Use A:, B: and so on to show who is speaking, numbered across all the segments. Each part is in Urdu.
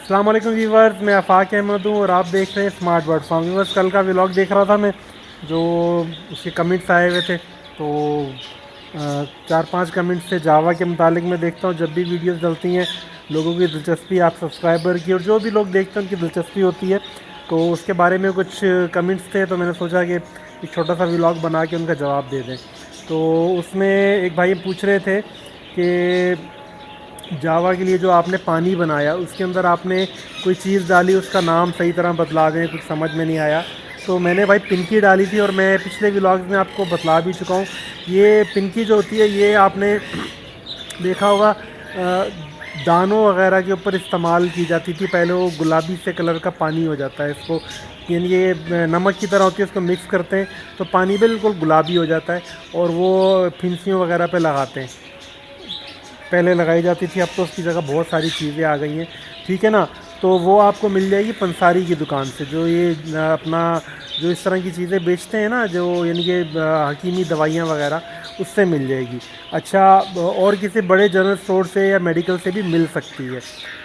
A: السلام علیکم ویورز، میں آفاق احمد ہوں اور آپ دیکھ رہے ہیں اسمارٹ برڈ فارم۔ ویورز، کل کا ولاگ دیکھ رہا تھا میں، جو اس کے کمنٹس آئے ہوئے تھے، تو 4-5 کمنٹس تھے جاوا کے متعلق۔ میں دیکھتا ہوں جب بھی ویڈیوز ڈلتی ہیں لوگوں کی دلچسپی، آپ سبسکرائبر کی اور جو بھی لوگ دیکھتے ہیں ان کی دلچسپی ہوتی ہے، تو اس کے بارے میں کچھ کمنٹس تھے، تو میں نے سوچا کہ ایک چھوٹا سا ولاگ بنا کے ان کا جواب دے دیں۔ تو اس میں ایک بھائی پوچھ رہے تھے کہ جاوا کے لیے جو آپ نے پانی بنایا اس کے اندر آپ نے کوئی چیز ڈالی، اس کا نام صحیح طرح بتلا دیں، کچھ سمجھ میں نہیں آیا۔ تو میں نے بھائی پنکی ڈالی تھی، اور میں پچھلے ولاگز میں آپ کو بتلا بھی چکا ہوں۔ یہ پنکی جو ہوتی ہے یہ آپ نے دیکھا ہوگا دانوں وغیرہ کے اوپر استعمال کی جاتی تھی پہلے۔ وہ گلابی سے کلر کا پانی ہو جاتا ہے، اس کو یعنی یہ نمک کی طرح ہوتی ہے، اس کو مکس کرتے ہیں تو پانی بالکل گلابی ہو جاتا ہے، اور وہ پھنسیوں وغیرہ پہ لگاتے ہیں۔ پہلے لگائی جاتی تھی، اب تو اس کی جگہ بہت ساری چیزیں آ گئی ہیں، ٹھیک ہے نا۔ تو وہ آپ کو مل جائے گی پنساری کی دکان سے، جو یہ اپنا جو اس طرح کی چیزیں بیچتے ہیں نا، جو یعنی کہ حکیمی دوائیاں وغیرہ، اس سے مل جائے گی۔ اچھا، اور کسی بڑے جنرل اسٹور سے یا میڈیکل سے بھی مل سکتی ہے،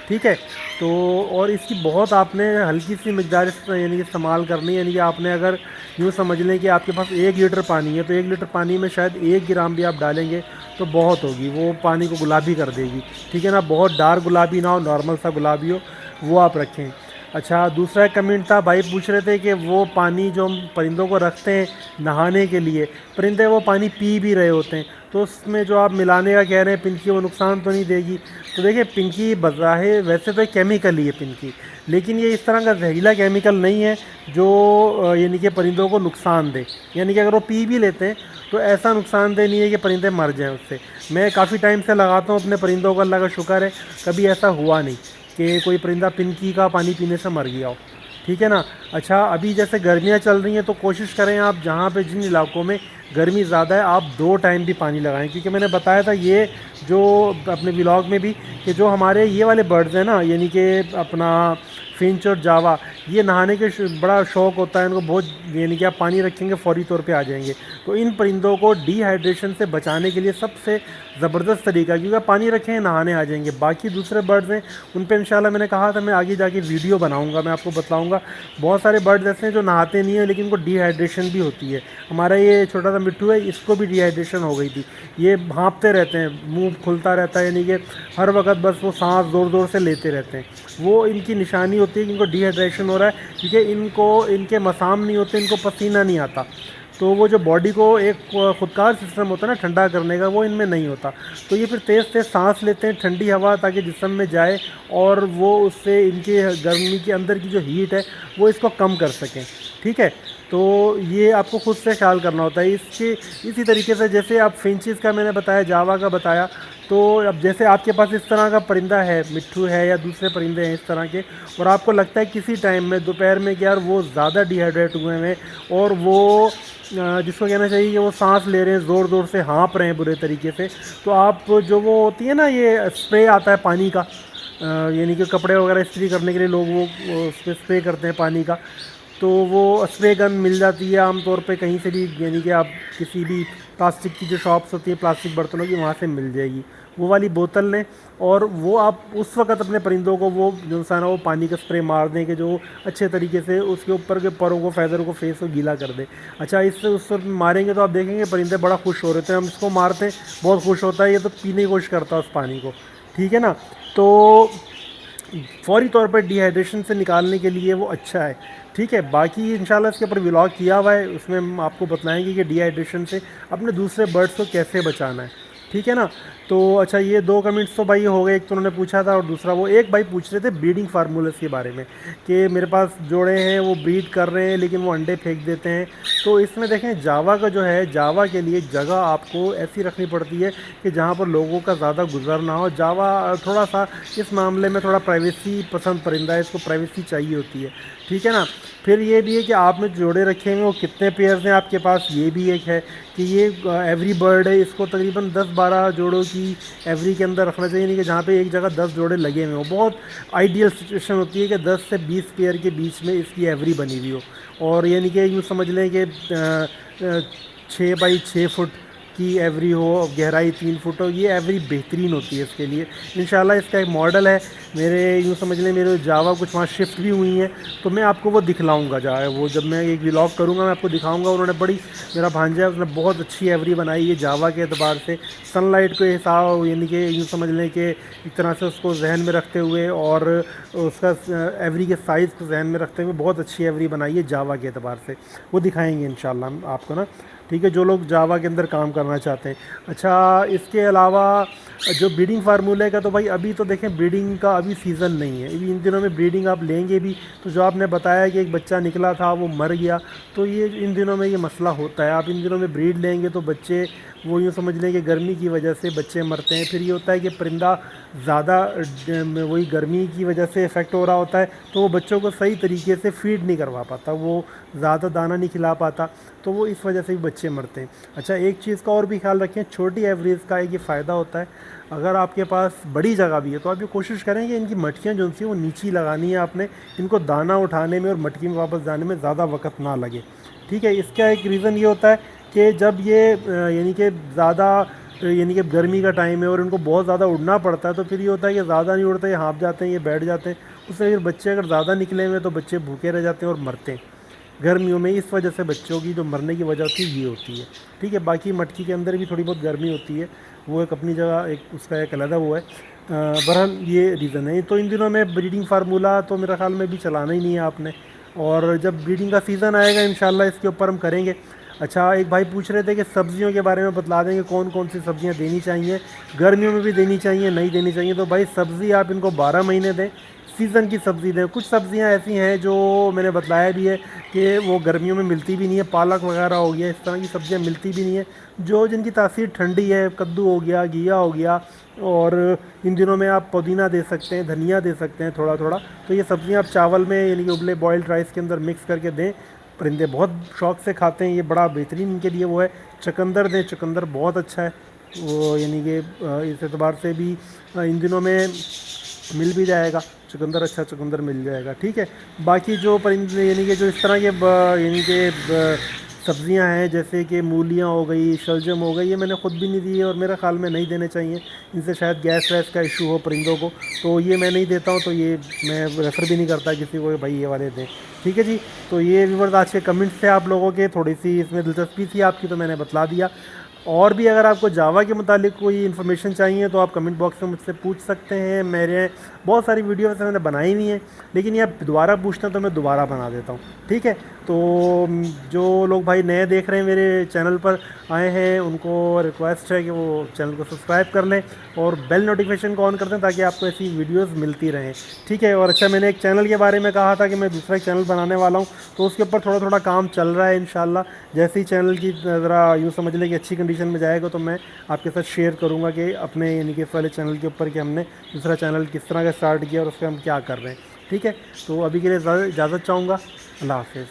A: ٹھیک ہے۔ تو اور اس کی بہت آپ نے ہلکی سی مقدار یعنی کہ استعمال کرنی ہے، یعنی کہ آپ نے اگر یوں سمجھ لیں کہ آپ کے پاس 1 لیٹر پانی ہے، تو 1 لیٹر پانی میں شاید 1 گرام بھی آپ ڈالیں گے تو بہت ہوگی، وہ پانی کو گلابی کر دے گی، ٹھیک ہے نا۔ بہت ڈارک گلابی نہ ہو، نارمل سا گلابی ہو، وہ آپ رکھیں۔ اچھا، دوسرا ایک کمنٹ تھا، بھائی پوچھ رہے تھے کہ وہ پانی جو ہم پرندوں کو رکھتے ہیں نہانے کے لیے، پرندے وہ پانی پی بھی رہے ہوتے ہیں، تو اس میں جو آپ ملانے کا کہہ رہے ہیں پنکی، وہ نقصان تو نہیں دے گی؟ تو دیکھیں، پنکی بظاہر ویسے تو ایک کیمیکل ہی ہے پنکی، لیکن یہ اس طرح کا زہریلا کیمیکل نہیں ہے جو یعنی کہ پرندوں کو نقصان دے۔ یعنی کہ اگر وہ پی بھی لیتے ہیں تو ایسا نقصان دہ نہیں ہے کہ پرندے مر جائیں اس سے۔ میں کافی ٹائم سے لگاتا ہوں اپنے پرندوں کو، اللہ کا شکر ہے کبھی ایسا ہوا نہیں کہ کوئی پرندہ پنکی کا پانی پینے سے مر گیا ہو، ٹھیک ہے نا۔ اچھا، ابھی جیسے گرمیاں چل رہی ہیں تو کوشش کریں آپ جہاں پہ جن علاقوں میں گرمی زیادہ ہے آپ 2 ٹائم بھی پانی لگائیں، کیونکہ میں نے بتایا تھا یہ جو اپنے ولاگ میں بھی کہ جو ہمارے یہ والے برڈز ہیں نا، یعنی کہ اپنا فنچ اور جاوا، یہ نہانے کے بڑا شوق ہوتا ہے ان کو بہت، یعنی کہ آپ پانی رکھیں گے فوری طور پہ آ جائیں گے۔ تو ان پرندوں کو ڈی ہائیڈریشن سے بچانے کے لیے سب سے زبردست طریقہ، کیونکہ آپ پانی رکھیں نہانے آ جائیں گے۔ باقی دوسرے برڈز ہیں ان پہ انشاءاللہ میں نے کہا تھا میں آگے جا کے ویڈیو بناؤں گا، میں آپ کو بتلاؤں گا۔ بہت سارے برڈز ایسے ہیں جو نہاتے نہیں ہیں لیکن ان کو ڈی ہائیڈریشن بھی ہوتی ہے۔ ہمارا یہ چھوٹا سا مٹھو ہے، اس کو بھی ڈی ہائیڈریشن ہو گئی تھی، یہ ہانپتے رہتے ہیں، منہ کھلتا رہتا ہے، یعنی کہ ہر وقت بس وہ سانس زور زور سے لیتے رہتے ہیں۔ وہ ان کی نشانی ہوتی ہے کہ ان کو ڈی ہائیڈریشن ہو رہا ہے، کیونکہ ان کو ان کے مسام نہیں ہوتے، ان کو پسینہ نہیں آتا، تو وہ جو باڈی کو ایک خودکار سسٹم ہوتا ہے نا ٹھنڈا کرنے کا، وہ ان میں نہیں ہوتا، تو یہ پھر تیز تیز سانس لیتے ہیں ٹھنڈی ہوا تاکہ جسم میں جائے، اور وہ اس سے ان کی گرمی کے اندر کی جو ہیٹ ہے وہ اس کو کم کر سکیں، ٹھیک ہے۔ تو یہ آپ کو خود سے خیال کرنا ہوتا ہے۔ اسی طریقے سے جیسے آپ فنچز کا میں نے بتایا، جاوا کا بتایا، تو اب جیسے آپ کے پاس اس طرح کا پرندہ ہے، مٹھو ہے یا دوسرے پرندے ہیں اس طرح کے، اور آپ کو لگتا ہے کسی ٹائم میں دوپہر میں کہ یار وہ زیادہ ڈی ہائیڈریٹ ہوئے ہیں اور وہ جس کو کہنا چاہیے کہ وہ سانس لے رہے ہیں، زور زور سے ہانپ رہے ہیں برے طریقے سے، تو آپ جو وہ ہوتی ہے نا یہ اسپرے آتا ہے پانی کا، یعنی کہ کپڑے وغیرہ استری کرنے کے لیے لوگ وہ اس پہ اسپرے کرتے ہیں پانی کا، تو وہ اسپرے گن مل جاتی ہے عام طور پہ کہیں سے بھی، یعنی کہ آپ کسی بھی پلاسٹک کی جو شاپس ہوتی ہیں پلاسٹک برتنوں کی، وہاں سے مل جائے گی، وہ والی بوتل لیں، اور وہ آپ اس وقت اپنے پرندوں کو وہ جو انسان ہے وہ پانی کا اسپرے مار دیں کہ جو اچھے طریقے سے اس کے اوپر کے پروں کو، فیدر کو، فیس کو گیلا کر دے۔ اچھا، اس سے اس وقت ماریں گے تو آپ دیکھیں گے پرندے بڑا خوش ہو رہے تھے، ہم اس کو مارتے ہیں بہت خوش ہوتا ہے، یہ تو پینے کی کوشش کرتا ہے اس پانی کو، ٹھیک ہے نا۔ تو فوری طور پر ڈی ہائیڈریشن سے نکالنے کے لیے وہ اچھا ہے، ٹھیک ہے۔ باقی انشاءاللہ اس کے اوپر ولاگ کیا ہوا ہے، اس میں ہم آپ کو بتلائیں گے کہ ڈی ہائیڈریشن سے اپنے دوسرے برڈس کو کیسے بچانا ہے، ٹھیک ہے نا۔ تو اچھا، یہ 2 کمنٹس تو بھائی ہو گئے، ایک تو انہوں نے پوچھا تھا، اور دوسرا وہ ایک بھائی پوچھ رہے تھے بریڈنگ فارمولاز کے بارے میں کہ میرے پاس جوڑے ہیں وہ بریڈ کر رہے ہیں لیکن وہ انڈے پھینک دیتے ہیں۔ تو اس میں دیکھیں جاوا کا جو ہے، جاوا کے لیے جگہ آپ کو ایسی رکھنی پڑتی ہے کہ جہاں پر لوگوں کا زیادہ گزر نہ ہو۔ جاوا تھوڑا سا اس معاملے میں تھوڑا پرائیویسی پسند پرندہ ہے، اس کو پرائیویسی چاہیے ہوتی ہے، ٹھیک ہے نا۔ پھر یہ بھی ہے کہ آپ نے جوڑے رکھے ہیں وہ کتنے پیئرز ہیں آپ کے پاس، یہ بھی ایک ہے کہ یہ ایوری برڈ ہے، اس کو تقریباً 10-12 جوڑوں کی ایوری کے اندر رکھنا چاہیے، نہیں کہ جہاں پہ ایک جگہ 10 جوڑے لگے ہوئے ہوں۔ بہت آئیڈیل سچویشن ہوتی ہے کہ 10 سے 20 پیئر کے بیچ میں اس کی ایوری بنی ہوئی ہو، اور یعنی کہ یوں سمجھ لیں کہ 6 بائی 6 فٹ کی ایوری ہو, گہرائی 3 فٹ ہو, یہ ایوری بہترین ہوتی ہے اس کے لیے انشاءاللہ. اس کا ایک ماڈل ہے میرے, یوں سمجھ لیں میرے جاوا کچھ وہاں شفٹ بھی ہوئی ہیں, تو میں آپ کو وہ دکھلاؤں گا. وہ جب میں ایک ولاگ کروں گا میں آپ کو دکھاؤں گا. انہوں نے بڑی, میرا بھانجا ہے اس نے بہت اچھی ایوری بنائی ہے جاوا کے اعتبار سے, سن لائٹ کو حساب یعنی کہ یوں سمجھ لیں کہ ایک طرح سے اس کو ذہن میں رکھتے ہوئے اور اس کا ایوری کے سائز کو ذہن میں رکھتے ہوئے بہت اچھی ایوری بنائی ہے جاوا کے اعتبار سے. وہ دکھائیں گے انشاءاللہ ہم آپ کو نا, ٹھیک ہے, جو لوگ جاوا کے اندر کام کرنا چاہتے ہیں. اچھا اس کے علاوہ جو بریڈنگ فارمولے کا, تو بھائی ابھی تو دیکھیں بریڈنگ کا ابھی سیزن نہیں ہے. ابھی ان دنوں میں بریڈنگ آپ لیں گے بھی تو جو آپ نے بتایا کہ ایک بچہ نکلا تھا وہ مر گیا, تو یہ ان دنوں میں یہ مسئلہ ہوتا ہے. آپ ان دنوں میں بریڈ لیں گے تو بچے وہ یوں سمجھ لیں کہ گرمی کی وجہ سے بچے مرتے ہیں. پھر یہ ہوتا ہے کہ پرندہ زیادہ وہی گرمی کی وجہ سے افیکٹ ہو رہا ہوتا ہے, تو وہ بچوں کو صحیح طریقے سے فیڈ نہیں کروا پاتا, وہ زیادہ دانہ نہیں کھلا پاتا, تو وہ اس وجہ سے بھی بچے مرتے ہیں. اچھا ایک چیز کا اور بھی خیال رکھیں, چھوٹی ایوریز کا ایک یہ فائدہ ہوتا ہے, اگر آپ کے پاس بڑی جگہ بھی ہے تو آپ یہ کوشش کریں کہ ان کی مٹکیاں جو سی وہ نیچی لگانی ہے آپ نے, ان کو دانہ اٹھانے میں اور مٹکی میں واپس جانے میں زیادہ وقت نہ لگے. ٹھیک ہے, اس کا ایک ریزن یہ ہوتا ہے کہ جب یہ یعنی کہ زیادہ یعنی کہ گرمی کا ٹائم ہے اور ان کو بہت زیادہ اڑنا پڑتا ہے, تو پھر یہ ہوتا ہے کہ زیادہ نہیں اڑتے, یہ ہانپ جاتے ہیں, یہ بیٹھ جاتے ہیں. اس سے پھر بچے اگر زیادہ نکلے ہوئے تو بچے بھوکے رہ جاتے ہیں اور مرتے ہیں گرمیوں میں. اس وجہ سے بچوں کی جو مرنے کی وجہ ہوتی ہے یہ ہوتی ہے. ٹھیک ہے, باقی مٹکی کے اندر بھی تھوڑی بہت گرمی ہوتی ہے, وہ ایک اپنی جگہ ایک اس کا ایک علیحدہ وہ ہے. بہرحال یہ ریزن ہے. تو ان دنوں میں بریڈنگ فارمولہ تو میرا خیال میں بھی چلانا ہی نہیں ہے آپ نے, اور جب بریڈنگ کا سیزن آئے گا انشاءاللہ اس کے اوپر ہم کریں گے. اچھا ایک بھائی پوچھ رہے تھے کہ سبزیوں کے بارے میں بتلا دیں کہ کون کون سی سبزیاں دینی چاہیے, گرمیوں میں بھی دینی چاہیے نہیں دینی چاہیے. تو بھائی سبزی آپ ان کو 12 مہینے دیں, سیزن کی سبزی دیں. کچھ سبزیاں ایسی ہیں جو میں نے بتلایا بھی ہے کہ وہ گرمیوں میں ملتی بھی نہیں ہے, پالک وغیرہ ہو گیا, اس طرح کی سبزیاں ملتی بھی نہیں ہیں جو جن کی تاثیر ٹھنڈی ہے. کدو ہو گیا, گھیا ہو گیا, اور ان دنوں میں آپ پودینہ دے سکتے ہیں, دھنیا دے سکتے ہیں تھوڑا تھوڑا. تو یہ سبزیاں آپ چاول میں یعنی کہ ابلے بوائلڈ رائس کے اندر مکس کر کے دیں, پرندے بہت شوق سے کھاتے ہیں, یہ بڑا بہترین ان کے لیے وہ ہے. چقندر دیں, چقندر بہت اچھا ہے وہ, یعنی کہ اس اعتبار سے بھی ان دنوں میں مل بھی جائے گا چقندر, اچھا چقندر مل جائے گا. ٹھیک ہے, باقی جو پرندے یعنی کہ جو اس طرح کے یعنی کہ سبزیاں ہیں جیسے کہ مولیاں ہو گئی, شلجم ہو گئی, یہ میں نے خود بھی نہیں دی ہے اور میرے خیال میں نہیں دینے چاہیے. ان سے شاید گیس ویس کا ایشو ہو پرندوں کو, تو یہ میں نہیں دیتا ہوں. تو یہ میں ریفر بھی نہیں کرتا کسی کو کہ بھائی یہ والے دیں. ٹھیک ہے جی, تو یہ ویورز آج کے کمنٹس تھے آپ لوگوں کے, تھوڑی سی اس میں دلچسپی تھی آپ کی تو میں نے بتلا دیا. اور بھی اگر آپ کو جاوا کے متعلق کوئی انفارمیشن چاہیے تو آپ کمنٹ باکس میں مجھ سے پوچھ سکتے ہیں. میرے بہت ساری ویڈیوز میں نے بنائی ہوئی ہیں, لیکن یہ آپ دوبارہ پوچھتے ہیں تو میں دوبارہ بنا دیتا ہوں. ٹھیک ہے, تو جو لوگ بھائی نئے دیکھ رہے ہیں میرے چینل پر آئے ہیں ان کو ریکویسٹ ہے کہ وہ چینل کو سبسکرائب کر لیں اور بیل نوٹیفیکیشن کو آن کر دیں تاکہ آپ کو ایسی ویڈیوز ملتی رہیں. ٹھیک ہے, اور اچھا میں نے ایک چینل کے بارے میں کہا تھا کہ میں دوسرا ایک چینل بنانے والا ہوں, تو اس کے اوپر تھوڑا تھوڑا کام چل رہا ہے. انشاءاللہ جیسے ہی چینل کی ذرا یوں سمجھ لیں کہ اچھی کنڈیشن میں جائے گا تو میں آپ کے ساتھ شیئر کروں گا کہ اپنے یعنی کہ اس والے چینل کے اوپر کہ ہم نے دوسرا چینل کس طرح کا اسٹارٹ کیا اور اس پہ ہم کیا کر رہے ہیں. ٹھیک ہے, تو ابھی کے لیے اجازت چاہوں گا. اللہ حافظ.